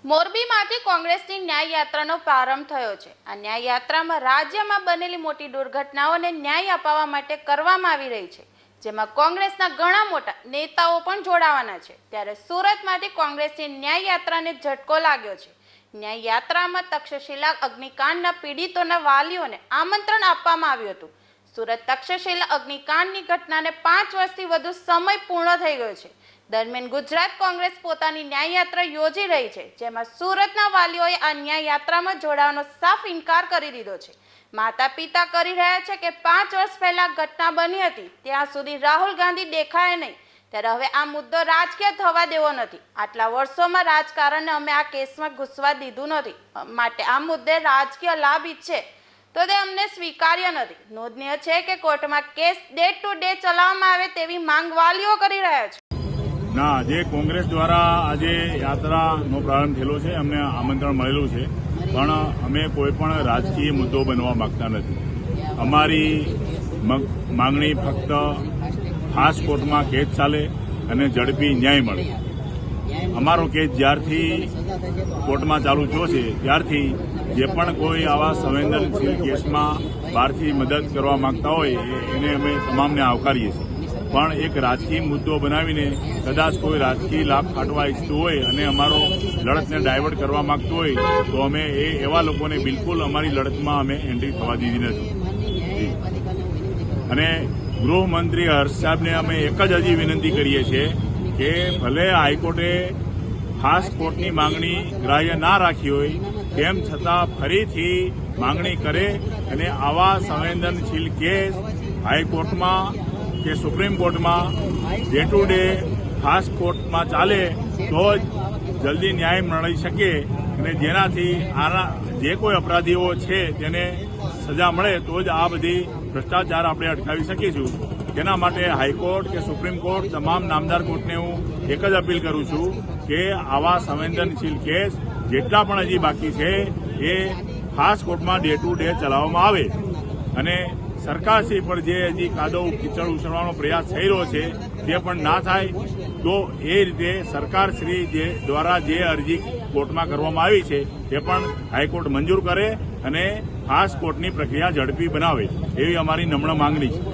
મોરબીમાંથી કોંગ્રેસની ન્યાય યાત્રાનો પ્રારંભ થયો છે। આ ન્યાય યાત્રામાં રાજ્યમાં બનેલી મોટી દુર્ઘટનાઓને ન્યાય અપાવવા માટે કરવામાં આવી રહી છે, જેમાં કોંગ્રેસના ઘણા મોટા નેતાઓ પણ જોડાવાના છે। ત્યારે સુરતમાંથી કોંગ્રેસની ન્યાય યાત્રાને ઝટકો લાગ્યો છે। ન્યાય યાત્રામાં તક્ષશિલા અગ્નિકાંડના પીડિતોના વાલીઓને આમંત્રણ આપવામાં આવ્યું હતું। સુરત તક્ષશિલા અગ્નિકાંડની ઘટનાને 5 વર્ષથી વધુ સમય પૂર્ણ થઈ ગયો છે। દરમિયાન ગુજરાત કોંગ્રેસ પોતાની ન્યાય યાત્રા યોજી રહી છે, જેમાં સુરતના વાલીઓએ આ ન્યાય યાત્રામાં જોડાવાનો સાફ ઇનકાર કરી દીધો છે। માતા પિતા કરી રહ્યા છે કે 5 વર્ષ પહેલા ઘટના બની હતી ત્યાં સુધી રાહુલ ગાંધી દેખાય નહીં, ત્યારે હવે આ મુદ્દો રાજકીય થવા દેવો નથી। આટલા વર્ષોમાં રાજકારણને અમે આ કેસમાં ઘૂસવા દીધું નથી, માટે આ મુદ્દે રાજકીય લાભ ઈચ્છે તો તે અમને સ્વીકાર્ય નથી। નોંધનીય છે કે કોર્ટમાં કેસ ડે ટુ ડે ચલાવવામાં આવે તેવી માંગ વાલીઓ કરી રહ્યા છે। ના, જે કોંગ્રેસ દ્વારા આજે યાત્રાનો પ્રારંભ થયેલો છે, અમને આમંત્રણ મળેલું છે, પણ અમે કોઈ પણ રાજકીય મુદ્દો બનવા માંગતા નથી। અમારી માંગણી ફક્ત ખાસ કોર્ટમાં કેસ ચાલે અને ઝડપી ન્યાય મળે। અમારો કેસ જ્યારથી કોર્ટમાં ચાલુ થયો છે ત્યારથી જે પણ કોઈ આવા સંવેદનશીલ કેસમાં બહારથી મદદ કરવા માંગતા હોય એને અમે તમામને આવકારીએ છીએ, પણ એક રાજકીય મુદ્દો બનાવીને કદાચ કોઈ રાજકીય લાભ કાઢવા ઈચ્છતું હોય અને અમારો લડતને ડાયવર્ટ કરવા માંગતો હોય તો અમે એવા લોકોને બિલકુલ અમારી લડતમાં અમે એન્ટ્રી થવા દીધી નથી। અને ગૃહમંત્રી હર્ષ સાહેબને અમે એક જ હજી વિનંતી કરીએ છીએ કે ભલે હાઈકોર્ટે ખાસ કોર્ટની માંગણી ગ્રાહ્ય ના રાખી હોય તેમ છતાં ફરીથી માંગણી કરે અને આવા સંવેદનશીલ કેસ હાઈકોર્ટમાં કે સુપ્રીમ કોર્ટમાં ડે ટુ ડે ખાસ કોર્ટમાં ચાલે તો જ જલ્દી ન્યાય મળી શકે અને જેનાથી આના જે કોઈ અપરાધીઓ છે તેને સજા મળે તો જ આ બધી ભ્રષ્ટાચાર આપણે અટકાવી શકીશું। તેના માટે હાઈકોર્ટ કે સુપ્રીમ કોર્ટ તમામ નામદાર કોર્ટને હું એક જ અપીલ કરું છું કે આવા સંવેદનશીલ કેસ જેટલા પણ હજી બાકી છે એ ખાસ કોર્ટમાં ડે ટુ ડે ચલાવવામાં આવે અને સરકારશ્રી પર જે હજી કાદવ કીચડ ઉછળવાનો પ્રયાસ થઈ રહ્યો છે તે પણ ના થાય તો એ રીતે સરકારશ્રી દ્વારા જે અરજી કોર્ટમાં કરવામાં આવી છે તે પણ હાઈકોર્ટ મંજૂર કરે અને ખાસ કોર્ટની પ્રક્રિયા ઝડપી બનાવે એવી અમારી નમ્ર માંગણી છે।